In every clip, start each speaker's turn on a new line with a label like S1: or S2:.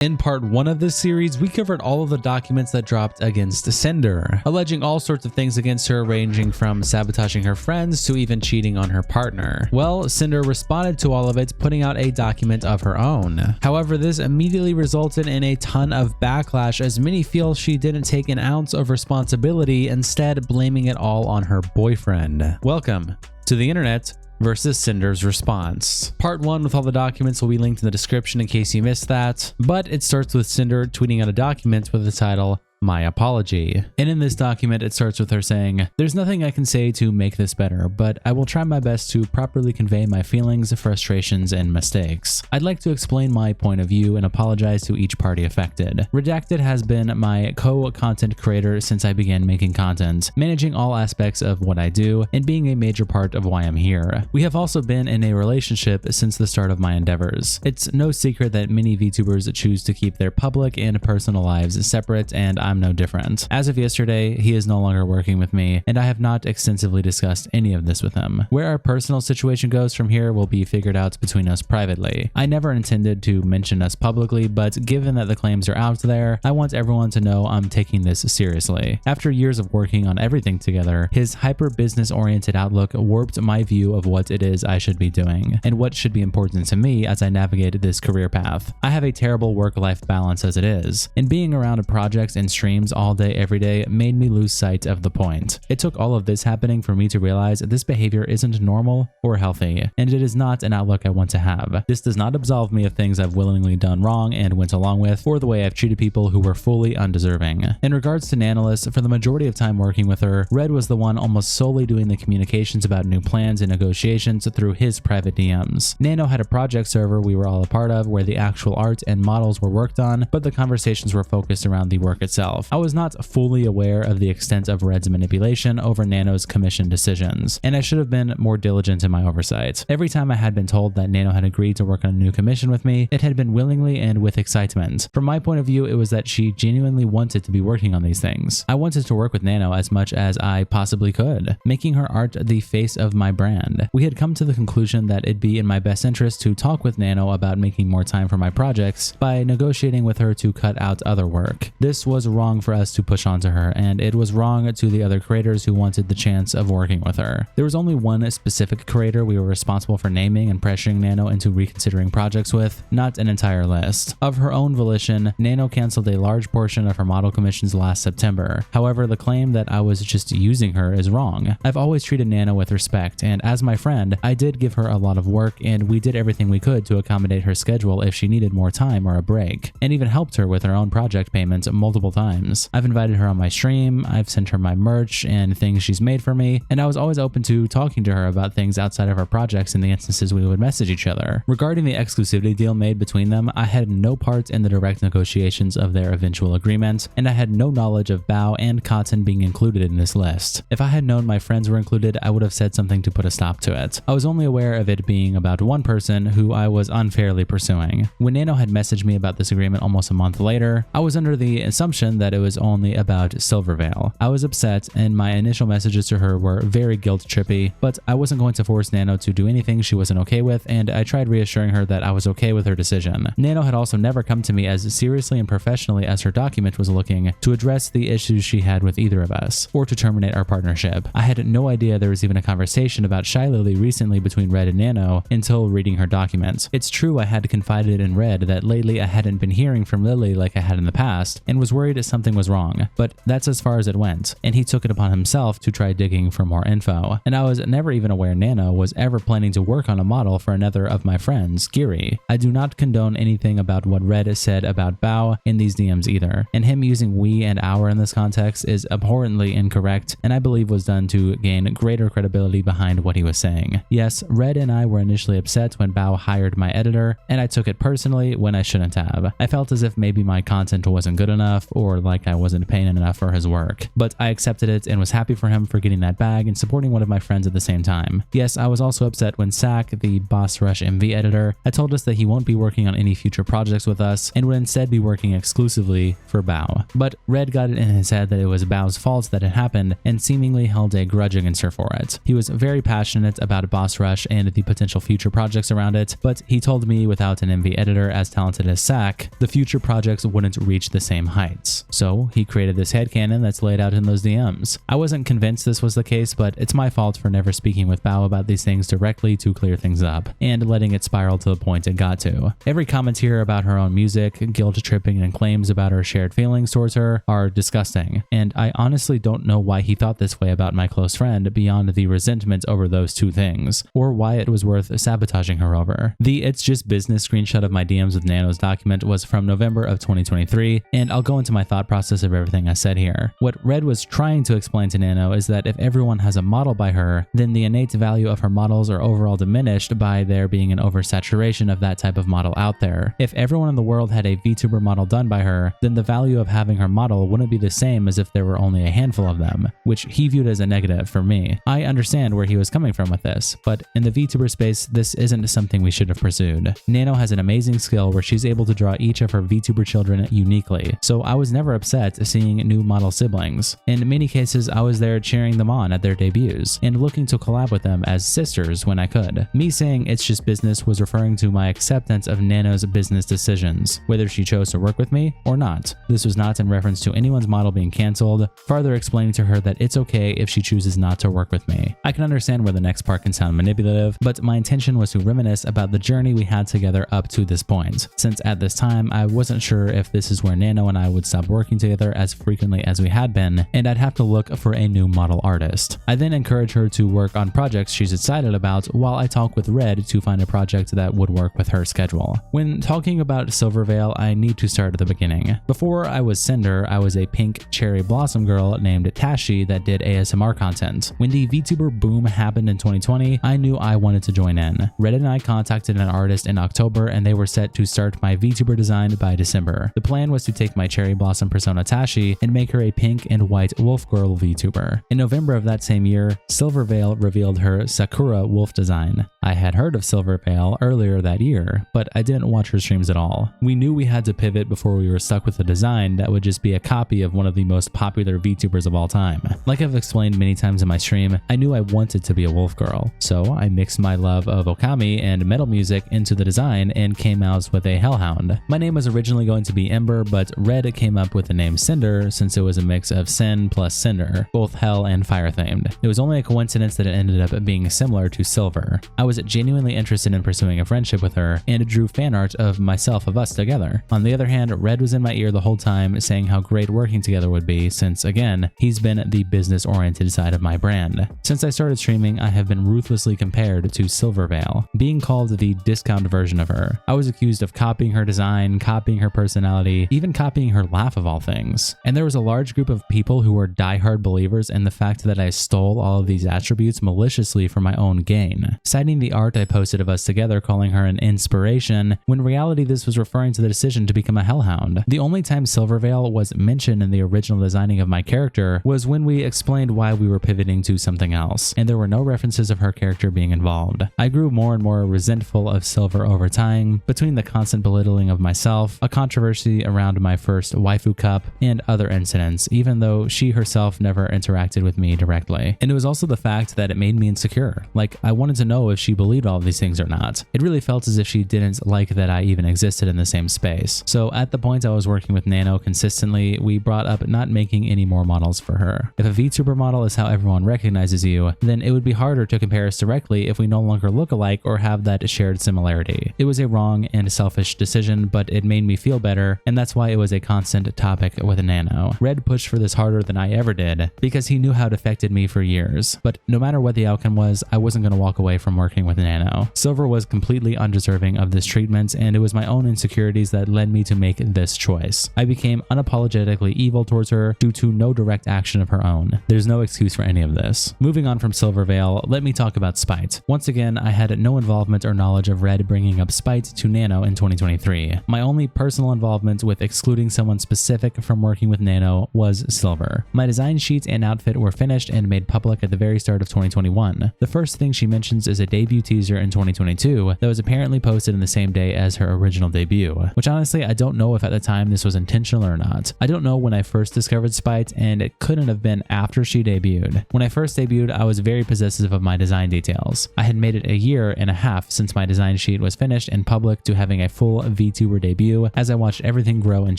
S1: In part 1 of this series, we covered all of the documents that dropped against Sinder, alleging all sorts of things against her, ranging from sabotaging her friends to even cheating on her partner. Well, Sinder responded to all of it, putting out a document of her own. However, this immediately resulted in a ton of backlash, as many feel she didn't take an ounce of responsibility, instead blaming it all on her boyfriend. Welcome to the internet versus Sinder's response. Part 1 with all the documents will be linked in the description in case you missed that, but it starts with Sinder tweeting out a document with the title, "My Apology." And in this document, it starts with her saying, "There's nothing I can say to make this better, but I will try my best to properly convey my feelings, frustrations, and mistakes. I'd like to explain my point of view and apologize to each party affected. Redacted has been my co-content creator since I began making content, managing all aspects of what I do, and being a major part of why I'm here. We have also been in a relationship since the start of my endeavors. It's no secret that many VTubers choose to keep their public and personal lives separate, and I'm no different. As of yesterday, he is no longer working with me, and I have not extensively discussed any of this with him. Where our personal situation goes from here will be figured out between us privately. I never intended to mention us publicly, but given that the claims are out there, I want everyone to know I'm taking this seriously. After years of working on everything together, his hyper-business-oriented outlook warped my view of what it is I should be doing, and what should be important to me as I navigate this career path. I have a terrible work-life balance as it is, and being around projects and streams all day every day made me lose sight of the point. It took all of this happening for me to realize this behavior isn't normal or healthy, and it is not an outlook I want to have. This does not absolve me of things I've willingly done wrong and went along with, or the way I've treated people who were fully undeserving. In regards to Nanoless, for the majority of time working with her, Red was the one almost solely doing the communications about new plans and negotiations through his private DMs. Nano had a project server we were all a part of where the actual art and models were worked on, but the conversations were focused around the work itself. I was not fully aware of the extent of Red's manipulation over Nano's commission decisions, and I should have been more diligent in my oversight. Every time I had been told that Nano had agreed to work on a new commission with me, it had been willingly and with excitement. From my point of view, it was that she genuinely wanted to be working on these things. I wanted to work with Nano as much as I possibly could, making her art the face of my brand. We had come to the conclusion that it'd be in my best interest to talk with Nano about making more time for my projects by negotiating with her to cut out other work. This was wrong for us to push onto her, and it was wrong to the other creators who wanted the chance of working with her. There was only one specific creator we were responsible for naming and pressuring Nano into reconsidering projects with, not an entire list. Of her own volition, Nano canceled a large portion of her model commissions last September. However, the claim that I was just using her is wrong. I've always treated Nano with respect, and as my friend, I did give her a lot of work, and we did everything we could to accommodate her schedule if she needed more time or a break, and even helped her with her own project payments multiple times. I've invited her on my stream, I've sent her my merch and things she's made for me, and I was always open to talking to her about things outside of our projects in the instances we would message each other. Regarding the exclusivity deal made between them, I had no part in the direct negotiations of their eventual agreement, and I had no knowledge of Bao and Cotton being included in this list. If I had known my friends were included, I would have said something to put a stop to it. I was only aware of it being about one person who I was unfairly pursuing. When Nano had messaged me about this agreement almost a month later, I was under the assumption that it was only about Silvervale. I was upset, and my initial messages to her were very guilt-trippy, but I wasn't going to force Nano to do anything she wasn't okay with, and I tried reassuring her that I was okay with her decision. Nano had also never come to me as seriously and professionally as her document was looking to address the issues she had with either of us, or to terminate our partnership. I had no idea there was even a conversation about ShyLily recently between Red and Nano until reading her document. It's true I had confided in Red that lately I hadn't been hearing from Lily like I had in the past, and was worried something was wrong, but that's as far as it went, and he took it upon himself to try digging for more info. And I was never even aware Nano was ever planning to work on a model for another of my friends, Geary. I do not condone anything about what Red said about Bao in these DMs either, and him using we and our in this context is abhorrently incorrect, and I believe was done to gain greater credibility behind what he was saying. Yes, Red and I were initially upset when Bao hired my editor, and I took it personally when I shouldn't have. I felt as if maybe my content wasn't good enough, or or like I wasn't paying enough for his work. But I accepted it and was happy for him for getting that bag and supporting one of my friends at the same time. Yes, I was also upset when Sack, the Boss Rush MV editor, had told us that he won't be working on any future projects with us and would instead be working exclusively for Bao. But Red got it in his head that it was Bao's fault that it happened and seemingly held a grudge against her for it. He was very passionate about Boss Rush and the potential future projects around it, but he told me without an MV editor as talented as Sack, the future projects wouldn't reach the same heights. So he created this headcanon that's laid out in those DMs. I wasn't convinced this was the case, but it's my fault for never speaking with Bao about these things directly to clear things up, and letting it spiral to the point it got to. Every comment here about her own music, guilt tripping, and claims about her shared feelings towards her are disgusting, and I honestly don't know why he thought this way about my close friend beyond the resentment over those two things, or why it was worth sabotaging her over. The "it's just business" screenshot of my DMs with Nano's document was from November of 2023, and I'll go into my thought process of everything I said here. What Red was trying to explain to Nano is that if everyone has a model by her, then the innate value of her models are overall diminished by there being an oversaturation of that type of model out there. If everyone in the world had a VTuber model done by her, then the value of having her model wouldn't be the same as if there were only a handful of them, which he viewed as a negative for me. I understand where he was coming from with this, but in the VTuber space, this isn't something we should have pursued. Nano has an amazing skill where she's able to draw each of her VTuber children uniquely, so I was never upset seeing new model siblings. In many cases, I was there cheering them on at their debuts and looking to collab with them as sisters when I could. Me saying "it's just business" was referring to my acceptance of Nano's business decisions, whether she chose to work with me or not. This was not in reference to anyone's model being cancelled, farther explaining to her that it's okay if she chooses not to work with me. I can understand where the next part can sound manipulative, but my intention was to reminisce about the journey we had together up to this point, since at this time I wasn't sure if this is where Nano and I would stop working together as frequently as we had been, and I'd have to look for a new model artist. I then encourage her to work on projects she's excited about while I talk with Red to find a project that would work with her schedule. When talking about Silvervale, I need to start at the beginning. Before I was Sinder, I was a pink cherry blossom girl named Tashi that did ASMR content. When the VTuber boom happened in 2020, I knew I wanted to join in. Red and I contacted an artist in October and they were set to start my VTuber design by December. The plan was to take my cherry blossom persona Tashi and make her a pink and white wolf girl VTuber. In November of that same year, Silvervale revealed her Sakura wolf design. I had heard of Silvervale earlier that year, but I didn't watch her streams at all. We knew we had to pivot before we were stuck with a design that would just be a copy of one of the most popular VTubers of all time. Like I've explained many times in my stream, I knew I wanted to be a wolf girl, so I mixed my love of okami and metal music into the design and came out with a hellhound. My name was originally going to be Ember, but Red came up with the name Sinder since it was a mix of Sin plus Cinder, both hell and fire themed. It was only a coincidence that it ended up being similar to Silver. I was genuinely interested in pursuing a friendship with her and drew fan art of myself of us together. On the other hand, Red was in my ear the whole time saying how great working together would be since, again, he's been the business-oriented side of my brand. Since I started streaming, I have been ruthlessly compared to Silvervale, being called the discount version of her. I was accused of copying her design, copying her personality, even copying her laugh of all things. And there was a large group of people who were diehard believers in the fact that I stole all of these attributes maliciously for my own gain, citing the art I posted of us together calling her an inspiration, when in reality this was referring to the decision to become a hellhound. The only time Silvervale was mentioned in the original designing of my character was when we explained why we were pivoting to something else, and there were no references of her character being involved. I grew more and more resentful of Silver over time, between the constant belittling of myself, a controversy around my first waifu cup, and other incidents, even though she herself never interacted with me directly. And it was also the fact that it made me insecure. Like, I wanted to know if she believed all of these things or not. It really felt as if she didn't like that I even existed in the same space. So at the point I was working with Nano consistently, we brought up not making any more models for her. If a VTuber model is how everyone recognizes you, then it would be harder to compare us directly if we no longer look alike or have that shared similarity. It was a wrong and selfish decision, but it made me feel better, and that's why it was a constant topic with Nano. Red pushed for this harder than I ever did, because he knew how it affected me for years. But no matter what the outcome was, I wasn't going to walk away from working with Nano. Silver was completely undeserving of this treatment, and it was my own insecurities that led me to make this choice. I became unapologetically evil towards her due to no direct action of her own. There's no excuse for any of this. Moving on from Silvervale, let me talk about spite. Once again, I had no involvement or knowledge of Red bringing up spite to Nano in 2023. My only personal involvement with excluding someone specific specific from working with Nano was silver. My design sheets and outfit were finished and made public at the very start of 2021. The first thing she mentions is a debut teaser in 2022 that was apparently posted in the same day as her original debut, which honestly I don't know if at the time this was intentional or not. I don't know when I first discovered Spite, and it couldn't have been after she debuted. When I first debuted, I was very possessive of my design details. I had made it a year and a half since my design sheet was finished in public to having a full VTuber debut, as I watched everything grow and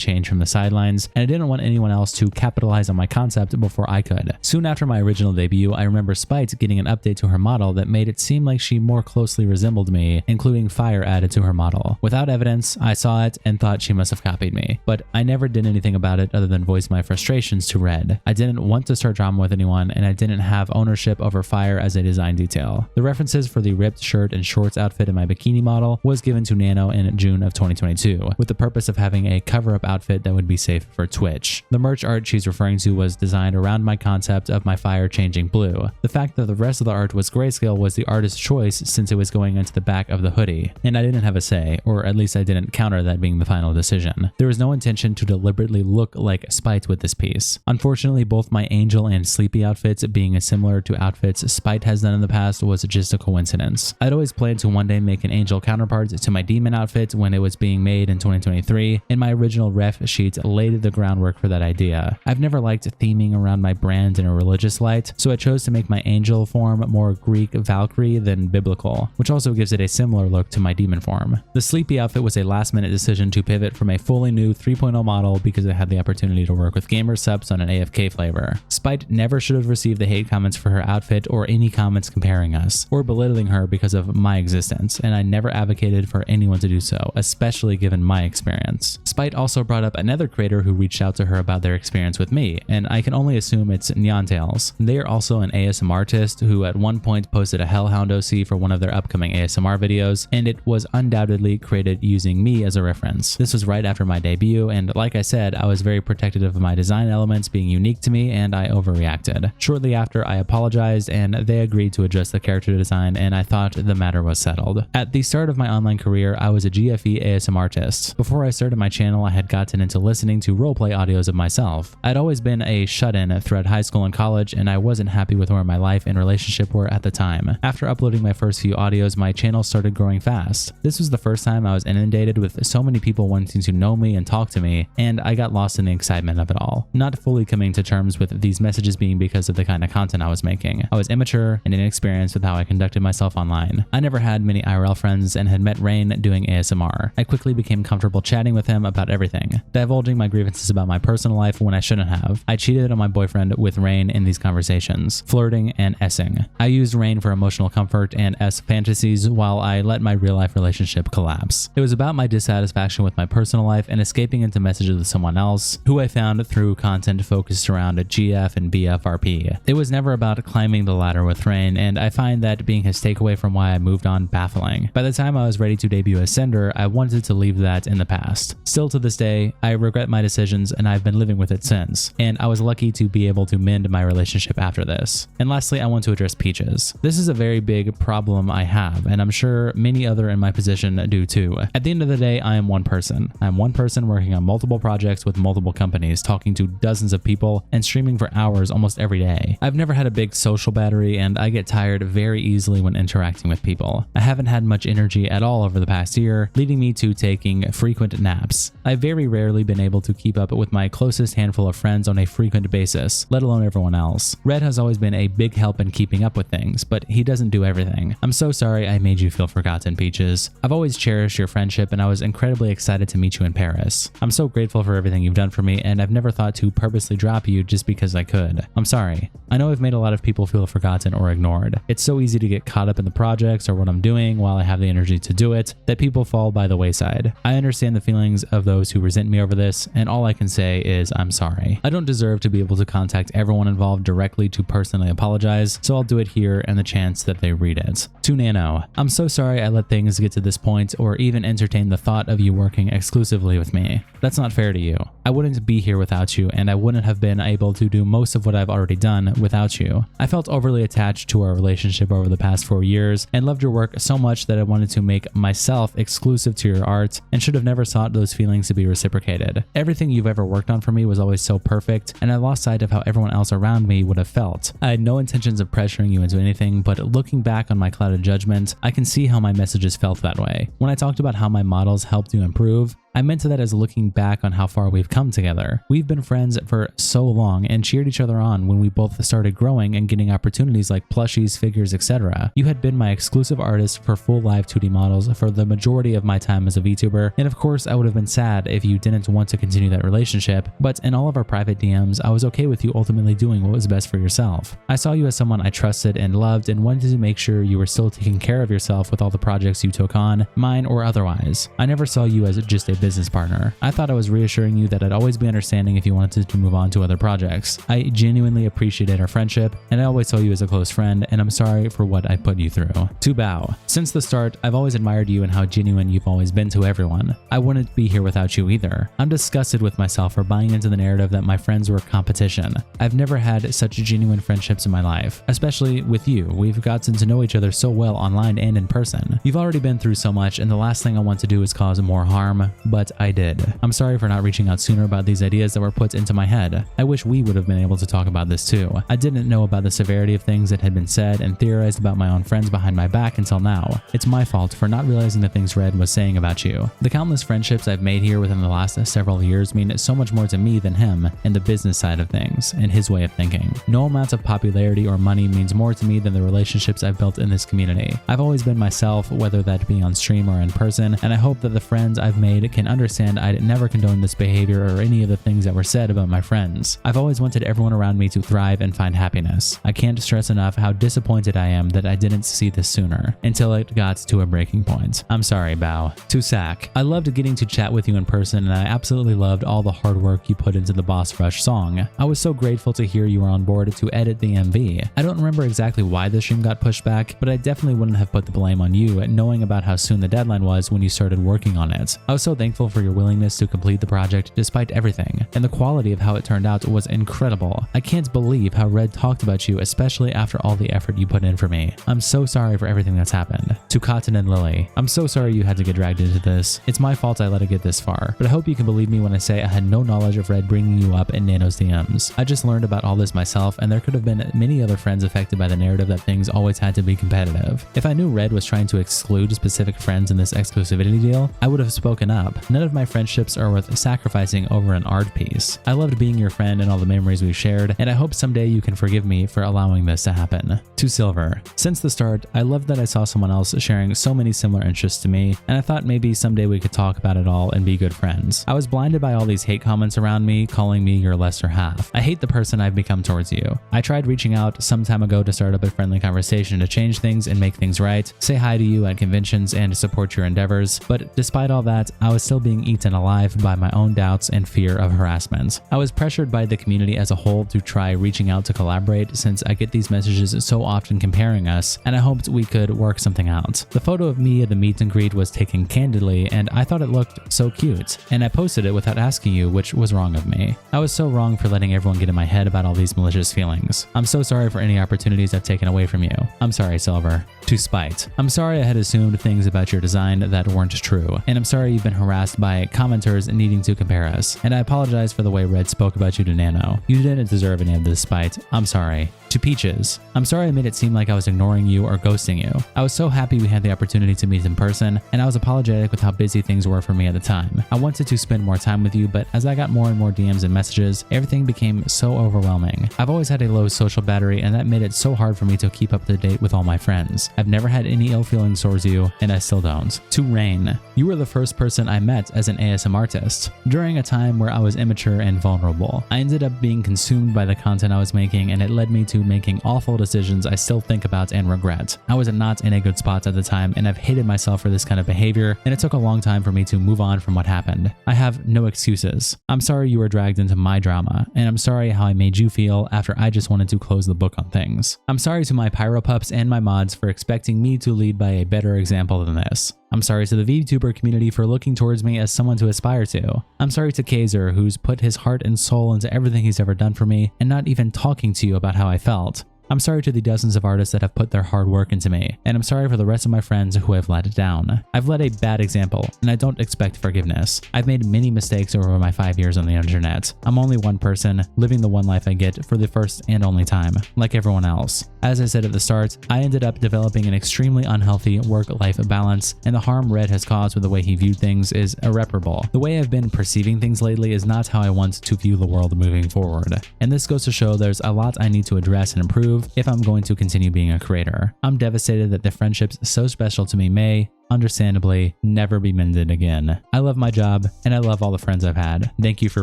S1: change from the sidelines, and I didn't want anyone else to capitalize on my concept before I could. Soon after my original debut, I remember Spite getting an update to her model that made it seem like she more closely resembled me, including fire added to her model. Without evidence, I saw it and thought she must have copied me, but I never did anything about it other than voice my frustrations to Red. I didn't want to start drama with anyone, and I didn't have ownership over fire as a design detail. The references for the ripped shirt and shorts outfit in my bikini model was given to Nano in June of 2022, with the purpose of having a cover-up outfit that would be safe for Twitch. The merch art she's referring to was designed around my concept of my fire changing blue. The fact that the rest of the art was grayscale was the artist's choice since it was going into the back of the hoodie, and I didn't have a say, or at least I didn't counter that being the final decision. There was no intention to deliberately look like Spite with this piece. Unfortunately, both my Angel and Sleepy outfits being similar to outfits Spite has done in the past was just a coincidence. I'd always planned to one day make an Angel counterpart to my Demon outfit when it was being made in 2023, and my original ref sheet laid the groundwork for that idea. I've never liked theming around my brand in a religious light, so I chose to make my Angel form more Greek Valkyrie than biblical, which also gives it a similar look to my Demon form. The Sleepy outfit was a last-minute decision to pivot from a fully new 3.0 model because I had the opportunity to work with gamer subs on an AFK flavor. Spite never should have received the hate comments for her outfit or any comments comparing us, or belittling her because of my existence, and I never advocated for anyone to do so, especially given my experience. Spite also brought up another creator who reached out to her about their experience with me, and I can only assume it's Nyanners. They are also an ASMR artist who at one point posted a Hellhound OC for one of their upcoming ASMR videos, and it was undoubtedly created using me as a reference. This was right after my debut, and like I said, I was very protective of my design elements being unique to me, and I overreacted. Shortly after, I apologized, and they agreed to adjust the character design, and I thought the matter was settled. At the start of my online career, I was a GFE ASMR artist. Before I started my channel, I had gotten into listening to roleplay audios of myself. I'd always been a shut-in throughout high school and college, and I wasn't happy with where my life and relationship were at the time. After uploading my first few audios, my channel started growing fast. This was the first time I was inundated with so many people wanting to know me and talk to me, and I got lost in the excitement of it all, not fully coming to terms with these messages being because of the kind of content I was making. I was immature and inexperienced with how I conducted myself online. I never had many IRL friends and had met Rayne doing ASMR. I quickly became comfortable chatting with him about everything, divulging my grievances about my personal life when I shouldn't have. I cheated on my boyfriend with Rayne in these conversations, flirting and essing. I used Rayne for emotional comfort and fantasies while I let my real life relationship collapse. It was about my dissatisfaction with my personal life and escaping into messages with someone else, who I found through content focused around GF and BFRP. It was never about climbing the ladder with Rayne, and I find that being his takeaway from why I moved on baffling. By the time I was ready to debut as Sinder, I wanted to leave that in the past. Still to this day, I regret my decisions and I've been living with it since, and I was lucky to be able to mend my relationship after this. And lastly, I want to address Peaches. This is a very big problem I have, and I'm sure many other in my position do too. At the end of the day, I am one person. I'm one person working on multiple projects with multiple companies, talking to dozens of people, and streaming for hours almost every day. I've never had a big social battery, and I get tired very easily when interacting with people. I haven't had much energy at all over the past year, leading me to taking frequent naps. I've very rarely been able to keep up with my closest handful of friends on a frequent basis, let alone everyone else. Red has always been a big help in keeping up with things, but he doesn't do everything. I'm so sorry I made you feel forgotten, Peaches. I've always cherished your friendship, and I was incredibly excited to meet you in Paris. I'm so grateful for everything you've done for me, and I've never thought to purposely drop you just because I could. I'm sorry. I know I've made a lot of people feel forgotten or ignored. It's so easy to get caught up in the projects or what I'm doing while I have the energy to do it that people fall by the wayside. I understand the feelings of those who resent me over this, and all I can say is I'm sorry. I don't deserve to be able to contact everyone involved directly to personally apologize, so I'll do it here and the chance that they read it. To Nano, I'm so sorry I let things get to this point or even entertain the thought of you working exclusively with me. That's not fair to you. I wouldn't be here without you, and I wouldn't have been able to do most of what I've already done without you. I felt overly attached to our relationship over the past 4 years and loved your work so much that I wanted to make myself exclusive to your art and should have never sought those feelings to be reciprocated. Everything you've ever worked on for me was always so perfect, and I lost sight of how everyone else around me would have felt. I had no intentions of pressuring you into anything, but looking back on my clouded judgment, I can see how my messages felt that way. When I talked about how my models helped you improve, I meant that as looking back on how far we've come together. We've been friends for so long and cheered each other on when we both started growing and getting opportunities like plushies, figures, etc. You had been my exclusive artist for full live 2D models for the majority of my time as a VTuber, and of course I would have been sad if you didn't want to continue that relationship, but in all of our private DMs, I was okay with you ultimately doing what was best for yourself. I saw you as someone I trusted and loved and wanted to make sure you were still taking care of yourself with all the projects you took on, mine or otherwise. I never saw you as just a business partner. I thought I was reassuring you that I'd always be understanding if you wanted to move on to other projects. I genuinely appreciated our friendship, and I always saw you as a close friend, and I'm sorry for what I put you through. To Bao. Since the start, I've always admired you and how genuine you've always been to everyone. I wouldn't be here without you either. I'm disgusted with myself for buying into the narrative that my friends were competition. I've never had such genuine friendships in my life, especially with you. We've gotten to know each other so well online and in person. You've already been through so much, and the last thing I want to do is cause more harm, but I did. I'm sorry for not reaching out sooner about these ideas that were put into my head. I wish we would have been able to talk about this too. I didn't know about the severity of things that had been said and theorized about my own friends behind my back until now. It's my fault for not realizing the things Red was saying about you. The countless friendships I've made here within the last several years mean so much more to me than him and the business side of things and his way of thinking. No amount of popularity or money means more to me than the relationships I've built in this community. I've always been myself, whether that be on stream or in person, and I hope that the friends I've made can understand I'd never condone this behavior or any of the things that were said about my friends. I've always wanted everyone around me to thrive and find happiness. I can't stress enough how disappointed I am that I didn't see this sooner, until it got to a breaking point. I'm sorry, Bao. To Sack. I loved getting to chat with you in person, and I absolutely loved all the hard work you put into the Boss Rush song. I was so grateful to hear you were on board to edit the MV. I don't remember exactly why the stream got pushed back, but I definitely wouldn't have put the blame on you, knowing about how soon the deadline was when you started working on it. I was so thankful for your willingness to complete the project despite everything, and the quality of how it turned out was incredible. I can't believe how Red talked about you, especially after all the effort you put in for me. I'm so sorry for everything that's happened. To Cotton and Lily. I'm so sorry you had to get dragged into this. It's my fault I let it get this far, but I hope you can believe me when I say I had no knowledge of Red bringing you up in Nano's DMs. I just learned about all this myself, and there could have been many other friends affected by the narrative that things always had to be competitive. If I knew Red was trying to exclude specific friends in this exclusivity deal, I would have spoken up. None of my friendships are worth sacrificing over an art piece. I loved being your friend and all the memories we shared, and I hope someday you can forgive me for allowing this to happen. To Silver. Since the start, I loved that I saw someone else sharing so many similar interests to me, and I thought maybe someday we could talk about it all and be good friends. I was blinded by all these hate comments around me, calling me your lesser half. I hate the person I've become towards you. I tried reaching out some time ago to start up a friendly conversation to change things and make things right, say hi to you at conventions and support your endeavors, but despite all that, I was still being eaten alive by my own doubts and fear of harassment. I was pressured by the community as a whole to try reaching out to collaborate since I get these messages so often comparing us, and I hoped we could work something out. The photo of me at the meet and greet was taken candidly, and I thought it looked so cute, and I posted it without asking you, which was wrong of me. I was so wrong for letting everyone get in my head about all these malicious feelings. I'm so sorry for any opportunities I've taken away from you. I'm sorry, Silver. To Spite. I'm sorry I had assumed things about your design that weren't true, and I'm sorry you've been harassed by commenters needing to compare us, and I apologize for the way Red spoke about you to Nano. You didn't deserve any of this spite. I'm sorry. To Peaches. I'm sorry I made it seem like I was ignoring you or ghosting you. I was so happy we had the opportunity to meet in person, and I was apologetic with how busy things were for me at the time. I wanted to spend more time with you, but as I got more and more DMs and messages, everything became so overwhelming. I've always had a low social battery, and that made it so hard for me to keep up to date with all my friends. I've never had any ill feelings towards you, and I still don't. To Rayne. You were the first person I met as an ASM artist. During a time where I was immature and vulnerable, I ended up being consumed by the content I was making, and it led me to making awful decisions I still think about and regret. I was not in a good spot at the time, and I've hated myself for this kind of behavior, and it took a long time for me to move on from what happened. I have no excuses. I'm sorry you were dragged into my drama, and I'm sorry how I made you feel after I just wanted to close the book on things. I'm sorry to my Pyropups and my mods for expecting me to lead by a better example than this. I'm sorry to the VTuber community for looking towards me as someone to aspire to. I'm sorry to Kaiser, who's put his heart and soul into everything he's ever done for me and not even talking to you about how I felt. I'm sorry to the dozens of artists that have put their hard work into me, and I'm sorry for the rest of my friends who I've let down. I've led a bad example, and I don't expect forgiveness. I've made many mistakes over my 5 years on the internet. I'm only one person, living the one life I get for the first and only time, like everyone else. As I said at the start, I ended up developing an extremely unhealthy work-life balance, and the harm Red has caused with the way he viewed things is irreparable. The way I've been perceiving things lately is not how I want to view the world moving forward, and this goes to show there's a lot I need to address and improve if I'm going to continue being a creator. I'm devastated that the friendships so special to me may, understandably, never be mended again. I love my job, and I love all the friends I've had. Thank you for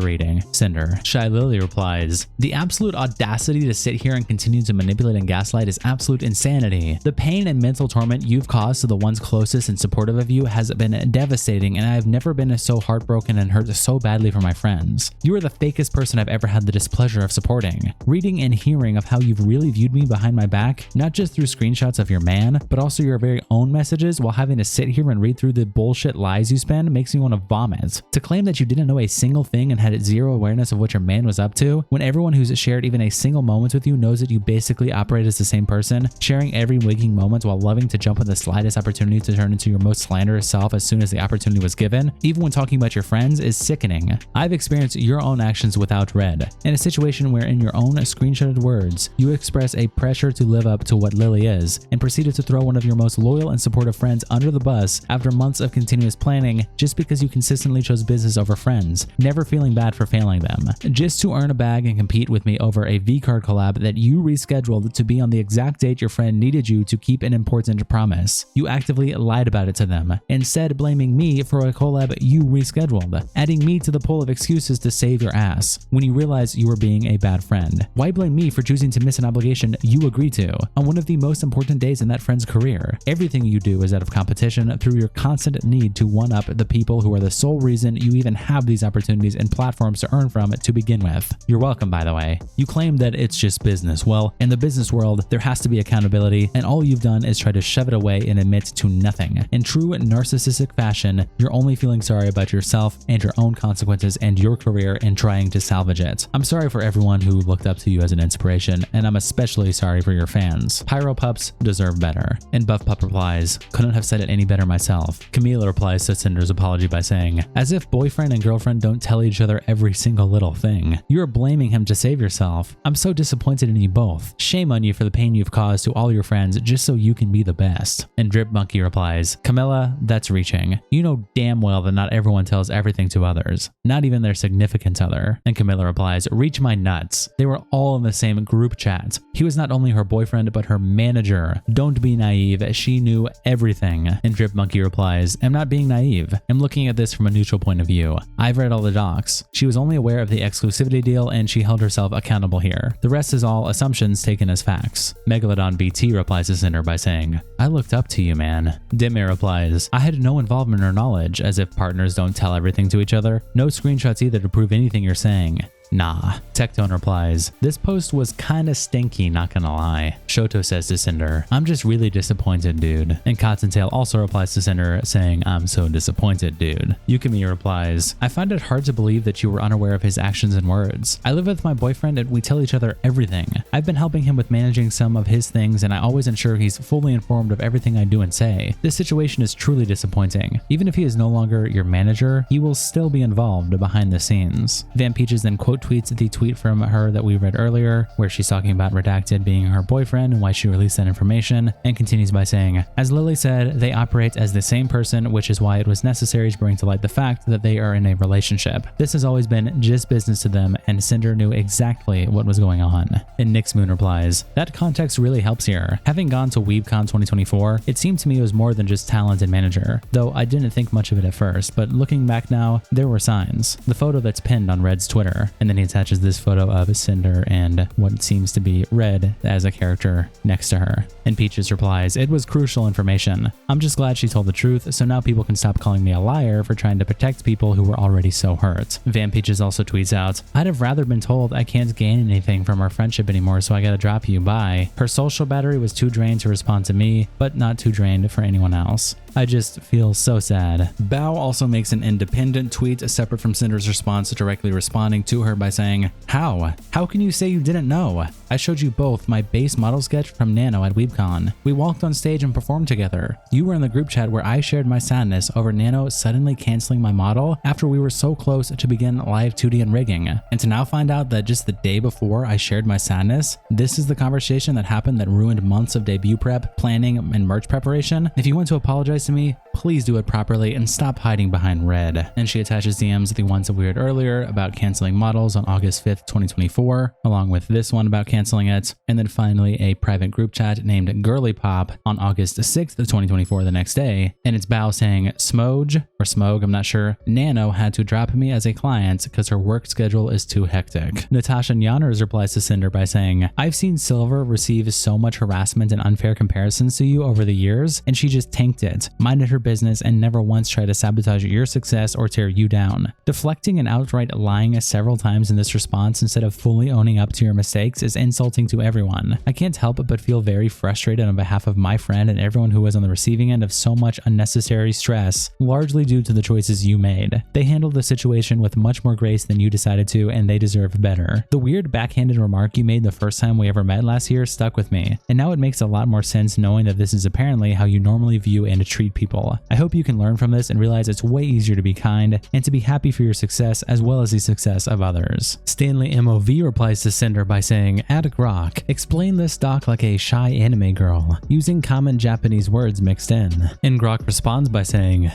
S1: reading. Cinder. ShyLily replies, the absolute audacity to sit here and continue to manipulate and gaslight is absolute insanity. The pain and mental torment you've caused to the ones closest and supportive of you has been devastating, and I've never been so heartbroken and hurt so badly for my friends. You are the fakest person I've ever had the displeasure of supporting. Reading and hearing of how you've really viewed me behind my back, not just through screenshots of your man, but also your very own messages while having to sit here and read through the bullshit lies you spend makes me want to vomit. To claim that you didn't know a single thing and had zero awareness of what your man was up to, when everyone who's shared even a single moment with you knows that you basically operate as the same person, sharing every waking moment while loving to jump at the slightest opportunity to turn into your most slanderous self as soon as the opportunity was given, even when talking about your friends, is sickening. I've experienced your own actions without Red, in a situation where in your own screenshotted words, you express a pressure to live up to what Lily is, and proceeded to throw one of your most loyal and supportive friends under the bus after months of continuous planning just because you consistently chose business over friends, never feeling bad for failing them, just to earn a bag and compete with me over a V-Card collab that you rescheduled to be on the exact date your friend needed you to keep an important promise. You actively lied about it to them, instead blaming me for a collab you rescheduled, adding me to the pool of excuses to save your ass when you realize you were being a bad friend. Why blame me for choosing to miss an obligation you agreed to on one of the most important days in that friend's career? Everything you do is out of competition through your constant need to one-up the people who are the sole reason you even have these opportunities and platforms to earn from to begin with. You're welcome, by the way. You claim that it's just business. Well, in the business world, there has to be accountability, and all you've done is try to shove it away and admit to nothing. In true narcissistic fashion, you're only feeling sorry about yourself and your own consequences and your career and trying to salvage it. I'm sorry for everyone who looked up to you as an inspiration, and I'm especially sorry for your fans. Pyro Pups deserve better. And Buff Pup replies, couldn't have said it any better myself. Camila replies to Cinder's apology by saying, as if boyfriend and girlfriend don't tell each other every single little thing. You're blaming him to save yourself. I'm so disappointed in you both. Shame on you for the pain you've caused to all your friends just so you can be the best. And Drip Monkey replies, Camilla, that's reaching. You know damn well that not everyone tells everything to others, not even their significant other. And Camilla replies, reach my nuts. They were all in the same group chat. He was not only her boyfriend, but her manager. Don't be naive. She knew everything. And Drip Monkey replies, I'm not being naive. I'm looking at this from a neutral point of view. I've read all the docs. She was only aware of the exclusivity deal and she held herself accountable here. The rest is all assumptions taken as facts. Megalodon BT replies to Cinder by saying, I looked up to you, man. Dimir replies, I had no involvement or knowledge, as if partners don't tell everything to each other. No screenshots either to prove anything you're saying. Nah. Tectone replies, this post was kinda stinky, not gonna lie. Shoto says to Cinder, I'm just really disappointed, dude. And Cottontail also replies to Cinder saying, I'm so disappointed, dude. Yukimi replies, I find it hard to believe that you were unaware of his actions and words. I live with my boyfriend and we tell each other everything. I've been helping him with managing some of his things and I always ensure he's fully informed of everything I do and say. This situation is truly disappointing. Even if he is no longer your manager, he will still be involved behind the scenes. Van Peaches then quote tweets the tweet from her that we read earlier, where she's talking about Redacted being her boyfriend and why she released that information, and continues by saying, as Lily said, they operate as the same person, which is why it was necessary to bring to light the fact that they are in a relationship. This has always been just business to them, and Cinder knew exactly what was going on. And Nyx Moon replies, that context really helps here. Having gone to WeebCon 2024, it seemed to me it was more than just talent and manager, though I didn't think much of it at first, but looking back now, there were signs. The photo that's pinned on Red's Twitter, and then he attaches this photo of Cinder and what seems to be Red as a character next to her. And Peaches replies, it was crucial information. I'm just glad she told the truth, so now people can stop calling me a liar for trying to protect people who were already so hurt. Van Peaches also tweets out, I'd have rather been told I can't gain anything from our friendship anymore, so I gotta drop you, bye. Her social battery was too drained to respond to me, but not too drained for anyone else. I just feel so sad. Bao also makes an independent tweet separate from Cinder's response, directly responding to her by saying, How? How can you say you didn't know? I showed you both my base model sketch from Nano at WeebCon. We walked on stage and performed together. You were in the group chat where I shared my sadness over Nano suddenly canceling my model after we were so close to begin live 2D and rigging. And to now find out that just the day before I shared my sadness, this is the conversation that happened that ruined months of debut prep, planning, and merch preparation. If you want to apologize to me, please do it properly and stop hiding behind red. And she attaches DMs, the ones that we heard earlier about canceling models on August 5th, 2024, along with this one about canceling it, and then finally a private group chat named Girly Pop on August 6th of 2024 the next day, and it's Bao saying, Smoge, or Smoge, I'm not sure, Nano had to drop me as a client because her work schedule is too hectic. Natasha Nyanners replies to Sinder by saying, I've seen Silver receive so much harassment and unfair comparisons to you over the years, and she just tanked it, minded her business, and never once tried to sabotage your success or tear you down. Deflecting and outright lying several times in this response instead of fully owning up to your mistakes is insulting to everyone. I can't help but feel very frustrated on behalf of my friend and everyone who was on the receiving end of so much unnecessary stress, largely due to the choices you made. They handled the situation with much more grace than you decided to, and they deserve better. The weird backhanded remark you made the first time we ever met last year stuck with me, and now it makes a lot more sense knowing that this is apparently how you normally view and treat people. I hope you can learn from this and realize it's way easier to be kind and to be happy for your success as well as the success of others. Stanley MOV replies to Sinder by saying, Grok, explain this doc like a shy anime girl, using common Japanese words mixed in. And Grok responds by saying,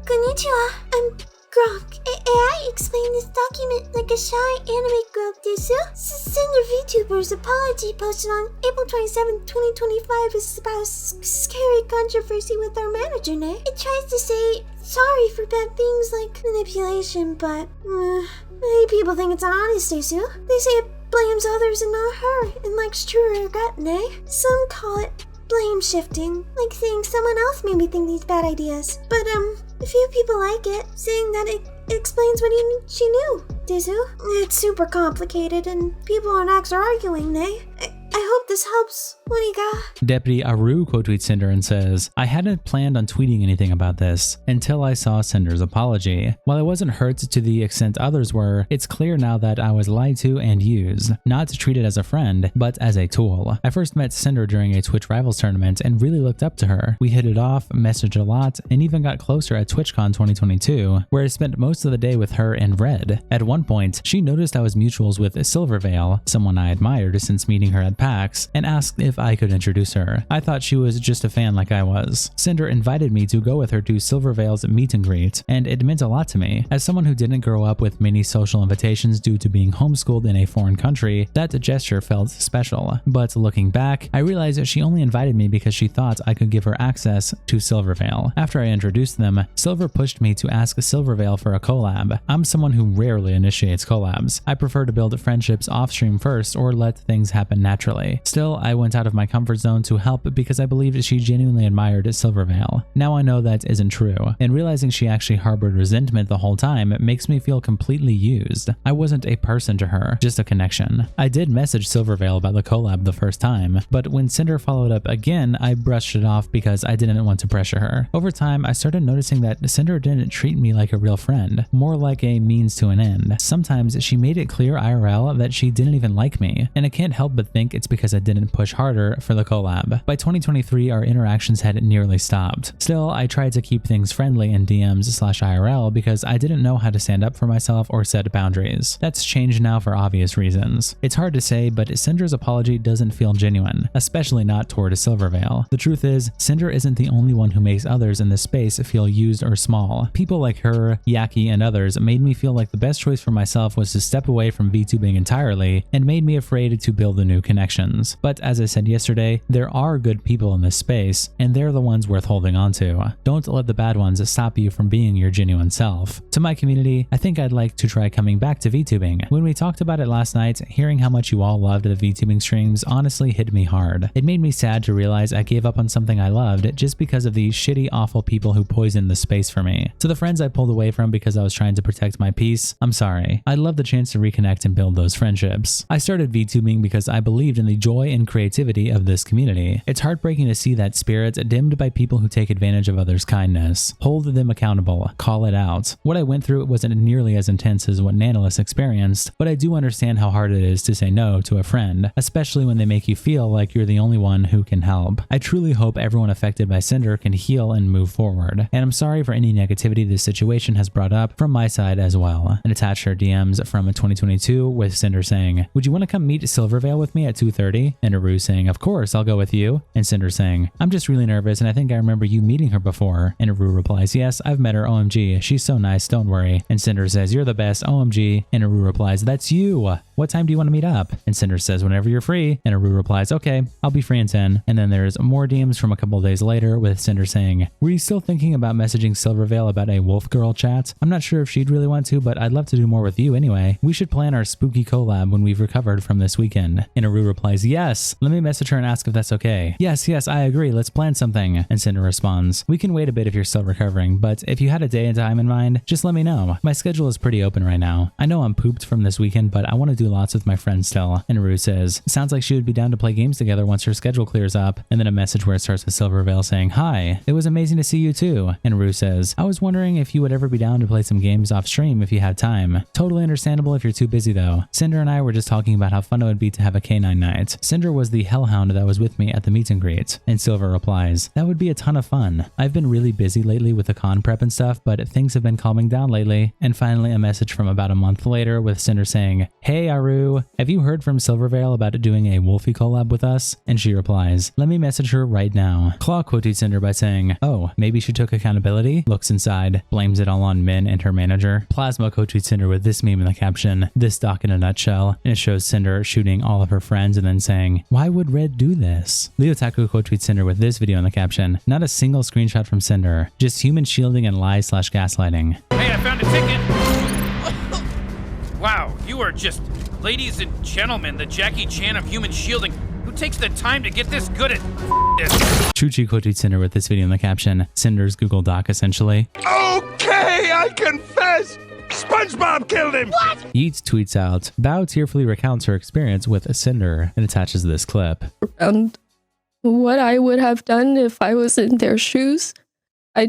S2: Konnichiwa, I'm Grok. I explained this document like a shy anime girl, desu. Sinder VTuber's apology posted on April 27, 2025 is about scary controversy with our manager, ne? It tries to say sorry for bad things like manipulation, but many people think it's honest, desu. They say it blames others and not her, and likes true regret, ne? Some call it blame shifting, like saying someone else made me think these bad ideas. But a few people like it, saying that it explains what she knew, desu. It's super complicated and people on X are arguing, ne? I hope this helps, Monika.
S1: Deputy Aru quote tweets Sinder and says, I hadn't planned on tweeting anything about this until I saw Sinder's apology. While I wasn't hurt to the extent others were, it's clear now that I was lied to and used, not treated as a friend, but as a tool. I first met Sinder during a Twitch Rivals tournament and really looked up to her. We hit it off, messaged a lot, and even got closer at TwitchCon 2022, where I spent most of the day with her and Red. At one point, she noticed I was mutuals with Silvervale, someone I admired since meeting her at PAX, and asked if I could introduce her. I thought she was just a fan like I was. Sinder invited me to go with her to Silvervale's meet and greet, and it meant a lot to me. As someone who didn't grow up with many social invitations due to being homeschooled in a foreign country, that gesture felt special. But looking back, I realized that she only invited me because she thought I could give her access to Silvervale. After I introduced them, Silver pushed me to ask Silvervale for a collab. I'm someone who rarely initiates collabs. I prefer to build friendships off-stream first or let things happen naturally. Still, I went out of my comfort zone to help because I believed she genuinely admired Silvervale. Now I know that isn't true, and realizing she actually harbored resentment the whole time makes me feel completely used. I wasn't a person to her, just a connection. I did message Silvervale about the collab the first time, but when Sinder followed up again, I brushed it off because I didn't want to pressure her. Over time, I started noticing that Sinder didn't treat me like a real friend, more like a means to an end. Sometimes she made it clear IRL that she didn't even like me, and I can't help but think it's because I didn't push harder for the collab. By 2023, our interactions had nearly stopped. Still, I tried to keep things friendly in DMs/IRL because I didn't know how to stand up for myself or set boundaries. That's changed now for obvious reasons. It's hard to say, but Sinder's apology doesn't feel genuine, especially not toward Silvervale. The truth is, Sinder isn't the only one who makes others in this space feel used or small. People like her, Yaki, and others made me feel like the best choice for myself was to step away from VTubing entirely and made me afraid to build a new connection. But as I said yesterday, there are good people in this space, and they're the ones worth holding on to. Don't let the bad ones stop you from being your genuine self. To my community, I think I'd like to try coming back to VTubing. When we talked about it last night, hearing how much you all loved the VTubing streams honestly hit me hard. It made me sad to realize I gave up on something I loved just because of the shitty, awful people who poisoned the space for me. To the friends I pulled away from because I was trying to protect my peace, I'm sorry. I'd love the chance to reconnect and build those friendships. I started VTubing because I believed in the joy and creativity of this community. It's heartbreaking to see that spirit dimmed by people who take advantage of others' kindness. Hold them accountable. Call it out. What I went through wasn't nearly as intense as what Nanoless experienced, but I do understand how hard it is to say no to a friend, especially when they make you feel like you're the only one who can help. I truly hope everyone affected by Sinder can heal and move forward, and I'm sorry for any negativity this situation has brought up from my side as well. And attached her DMs from 2022 with Sinder saying, would you want to come meet Silvervale with me at 2:30? And Aru saying, of course, I'll go with you. And Sinder saying, I'm just really nervous and I think I remember you meeting her before. And Aru replies, yes, I've met her, OMG. She's so nice, don't worry. And Sinder says, you're the best, OMG. And Aru replies, that's you. What time do you want to meet up? And Sinder says, whenever you're free. And Aru replies, okay, I'll be free in 10. And then there's more DMs from a couple of days later with Sinder saying, were you still thinking about messaging Silvervale about a wolf girl chat? I'm not sure if she'd really want to, but I'd love to do more with you anyway. We should plan our spooky collab when we've recovered from this weekend. And Aru replies, yes, let me message her and ask if that's okay. Yes, I agree, let's plan something. And Sinder responds, we can wait a bit if you're still recovering, but if you had a day and time in mind, just let me know. My schedule is pretty open right now. I know I'm pooped from this weekend, but I want to do lots with my friends still. And Aru says, sounds like she would be down to play games together once her schedule clears up. And then a message where it starts with Silvervale saying, hi, it was amazing to see you too. And Aru says, I was wondering if you would ever be down to play some games off stream if you had time. Totally understandable if you're too busy though. Cinder and I were just talking about how fun it would be to have a canine night. Cinder was the hellhound that was with me at the meet and greet. And Silver replies, that would be a ton of fun. I've been really busy lately with the con prep and stuff, but things have been calming down lately. And finally a message from about a month later with Cinder saying, hey Aru, have you heard from Silvervale about doing a Wolfie collab with us? And she replies, let me message her right now. Claw quoted Cinder by saying, oh, maybe she took accountability? Looks inside, blames it all on Min and her manager. Plasma quoted Cinder with this meme in the caption, this doc in a nutshell, and it shows Cinder shooting all of her friends and then saying, why would Red do this? Leotaku quote tweets Cinder with this video in the caption, not a single screenshot from Cinder, just human shielding and lies / gaslighting.
S3: Hey, I found a ticket! Wow, you are just, ladies and gentlemen, the Jackie Chan of human shielding. Who takes the time to get this good at this?
S1: Chuchi quoted Cinder with this video in the caption, Cinder's Google Doc essentially.
S4: Okay, I confess! SpongeBob killed him! What?
S1: Yeats tweets out, Bao tearfully recounts her experience with Cinder and attaches this clip.
S5: And what I would have done if I was in their shoes, I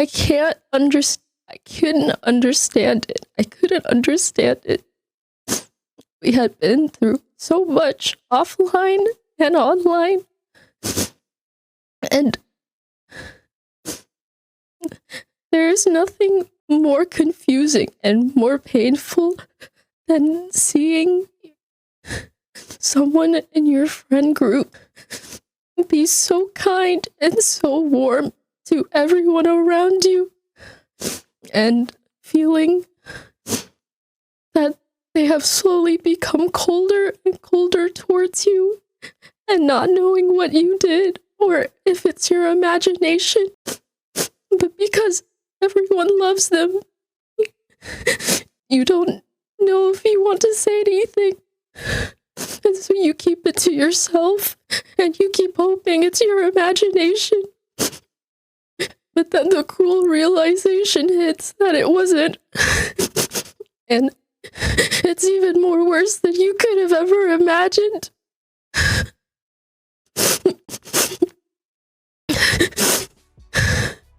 S5: can't understand. I couldn't understand it. I couldn't understand it. We had been through so much offline and online. And there's nothing more confusing and more painful than seeing someone in your friend group be so kind and so warm to everyone around you, and feeling that they have slowly become colder and colder towards you, and not knowing what you did or if it's your imagination, but because everyone loves them, you don't know if you want to say anything, and so you keep it to yourself and you keep hoping it's your imagination. But then the cruel realization hits that it wasn't. And it's even more worse than you could have ever imagined.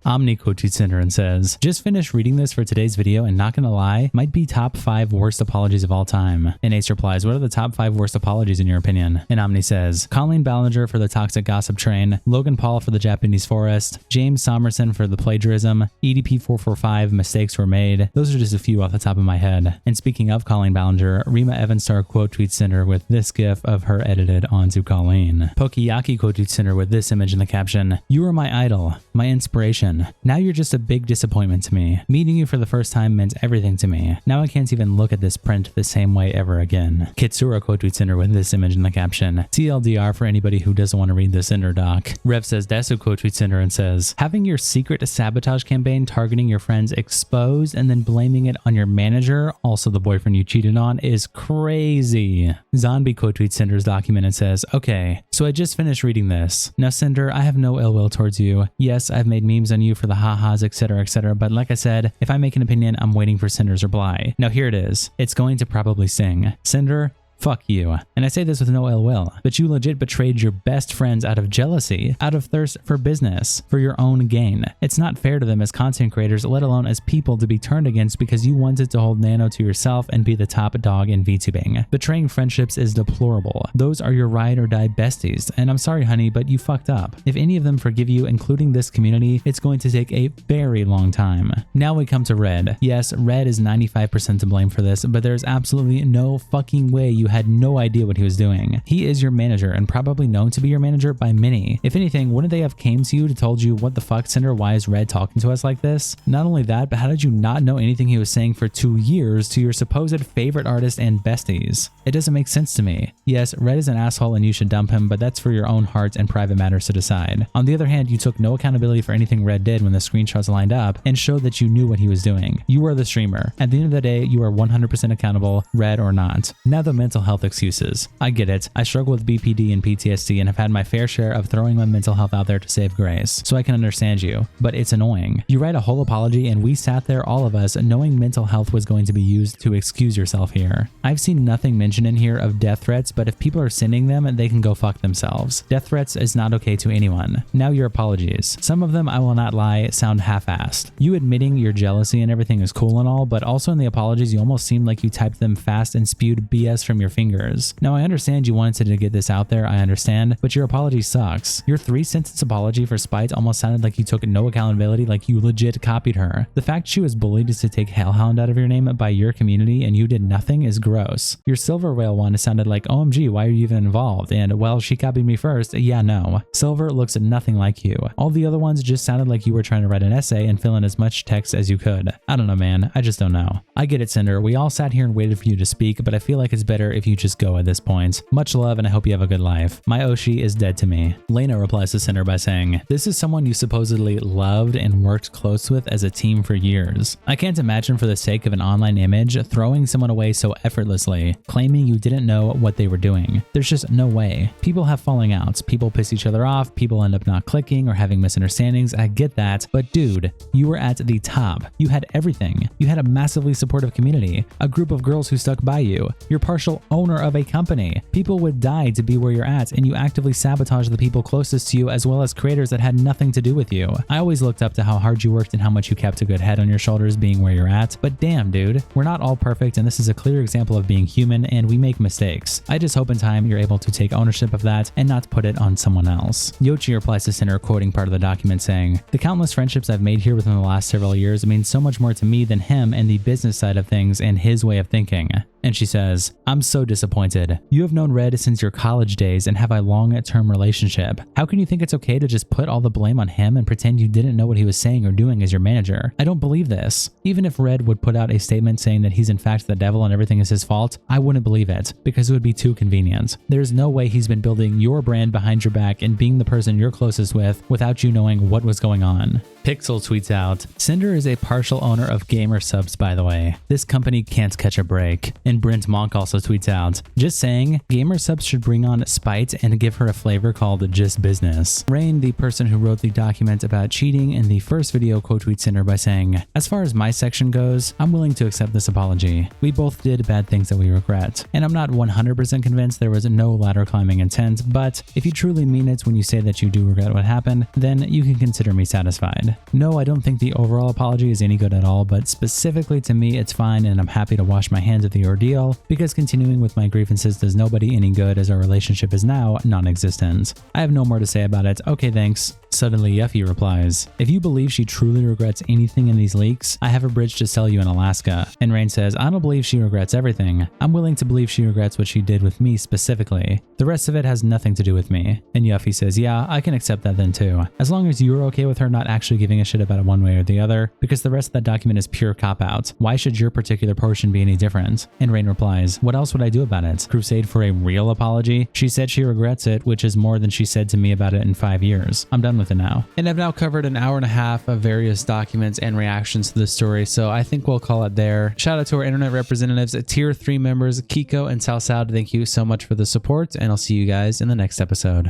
S1: Omni quotes Cinder and says, just finished reading this for today's video and not gonna lie, might be top 5 worst apologies of all time. And Ace replies, what are the top 5 worst apologies in your opinion? And Omni says, Colleen Ballinger for the toxic gossip train, Logan Paul for the Japanese forest, James Somerson for the plagiarism, EDP 445 mistakes were made. Those are just a few off the top of my head. And speaking of Colleen Ballinger, Rima Evanstar quote tweets Cinder with this gif of her edited onto Colleen. Pokeyaki quote tweets Cinder with this image in the caption, you are my idol, my inspiration. Now you're just a big disappointment to me. Meeting you for the first time meant everything to me. Now I can't even look at this print the same way ever again. Kitsura quote tweets Cinder with this image in the caption, TLDR for anybody who doesn't want to read the Cinder doc. Rev says Desu quote tweets Cinder and says, having your secret sabotage campaign targeting your friends exposed and then blaming it on your manager, also the boyfriend you cheated on, is crazy. Zombie quote tweets Cinder's document and says, okay, so I just finished reading this. Now Cinder, I have no ill will towards you. Yes, I've made memes on you for the ha-has, etc, but like I said, if I make an opinion, I'm waiting for Cinder's reply. Now here it is. It's going to probably sing. Cinder, Fuck you. And I say this with no ill will, but you legit betrayed your best friends out of jealousy, out of thirst for business, for your own gain. It's not fair to them as content creators, let alone as people, to be turned against because you wanted to hold Nano to yourself and be the top dog in VTubing. Betraying friendships is deplorable. Those are your ride or die besties, and I'm sorry honey, but you fucked up. If any of them forgive you, including this community, it's going to take a very long time. Now we come to Red. Yes, Red is 95% to blame for this, but there's absolutely no fucking way you had no idea what he was doing. He is your manager and probably known to be your manager by many. If anything, wouldn't they have came to you to told you, what the fuck, Sinder, why is Red talking to us like this? Not only that, but how did you not know anything he was saying for 2 years to your supposed favorite artist and besties? It doesn't make sense to me. Yes, Red is an asshole and you should dump him, but that's for your own heart and private matters to decide. On the other hand, you took no accountability for anything Red did when the screenshots lined up and showed that you knew what he was doing. You were the streamer. At the end of the day, you are 100% accountable, Red or not. Now the mental health excuses. I get it. I struggle with BPD and PTSD and have had my fair share of throwing my mental health out there to save grace, so I can understand you, but it's annoying. You write a whole apology and we sat there, all of us, knowing mental health was going to be used to excuse yourself here. I've seen nothing mentioned in here of death threats, but if people are sending them, they can go fuck themselves. Death threats is not okay to anyone. Now your apologies. Some of them, I will not lie, sound half-assed. You admitting your jealousy and everything is cool and all, but also in the apologies you almost seemed like you typed them fast and spewed BS from your fingers. Now I understand you wanted to get this out there, I understand, but your apology sucks. Your 3-sentence apology for Spite almost sounded like you took no accountability, like you legit copied her. The fact she was bullied to take Hellhound out of your name by your community and you did nothing is gross. Your Silvervale one sounded like, OMG, why are you even involved? And, well, she copied me first. Yeah, no. Silver looks nothing like you. All the other ones just sounded like you were trying to write an essay and fill in as much text as you could. I don't know, man. I just don't know. I get it, Sinder. We all sat here and waited for you to speak, but I feel like it's better if you just go at this point. Much love, and I hope you have a good life. My Oshi is dead to me. Lena replies to Sinder by saying, this is someone you supposedly loved and worked close with as a team for years. I can't imagine, for the sake of an online image, throwing someone away so effortlessly, claiming you didn't know what they were doing. There's just no way. People have falling outs. People piss each other off. People end up not clicking or having misunderstandings. I get that. But dude, you were at the top. You had everything. You had a massively supportive community, a group of girls who stuck by you. You're partial owner of a company. People would die to be where you're at, and you actively sabotage the people closest to you as well as creators that had nothing to do with you. I always looked up to how hard you worked and how much you kept a good head on your shoulders being where you're at, but damn dude, we're not all perfect and this is a clear example of being human and we make mistakes. I just hope in time you're able to take ownership of that and not put it on someone else. Yochi replies to Sinder, quoting part of the document saying, the countless friendships I've made here within the last several years mean so much more to me than him and the business side of things and his way of thinking. And she says, I'm so disappointed. You have known Red since your college days and have a long-term relationship. How can you think it's okay to just put all the blame on him and pretend you didn't know what he was saying or doing as your manager? I don't believe this. Even if Red would put out a statement saying that he's in fact the devil and everything is his fault, I wouldn't believe it because it would be too convenient. There's no way he's been building your brand behind your back and being the person you're closest with without you knowing what was going on. Pixel tweets out, Sinder is a partial owner of Gamer Subs, by the way. This company can't catch a break. And Brent Monk also tweets out, just saying, Gamer Subs should bring on Spite and give her a flavor called Just Business. Rayne, the person who wrote the document about cheating in the first video, quote tweets Sinder by saying, as far as my section goes, I'm willing to accept this apology. We both did bad things that we regret. And I'm not 100% convinced there was no ladder climbing intent, but if you truly mean it when you say that you do regret what happened, then you can consider me satisfied. No, I don't think the overall apology is any good at all, but specifically to me, it's fine and I'm happy to wash my hands of the ordeal because continuing with my grievances does nobody any good as our relationship is now non-existent. I have no more to say about it. Okay, thanks. Suddenly Yuffie replies, if you believe she truly regrets anything in these leaks, I have a bridge to sell you in Alaska. And Rayne says, I don't believe she regrets everything. I'm willing to believe she regrets what she did with me specifically. The rest of it has nothing to do with me. And Yuffie says, yeah, I can accept that then too. As long as you're okay with her not actually giving a shit about it one way or the other, because the rest of that document is pure cop-out. Why should your particular portion be any different? And Rayne replies, what else would I do about it? Crusade for a real apology? She said she regrets it, which is more than she said to me about it in 5 years. I'm done with it now. And I've now covered an hour and a half of various documents and reactions to the story, so I think we'll call it there. Shout out to our internet representatives, Tier 3 members, Kiko and Sao. Thank you so much for the support, and I'll see you guys in the next episode.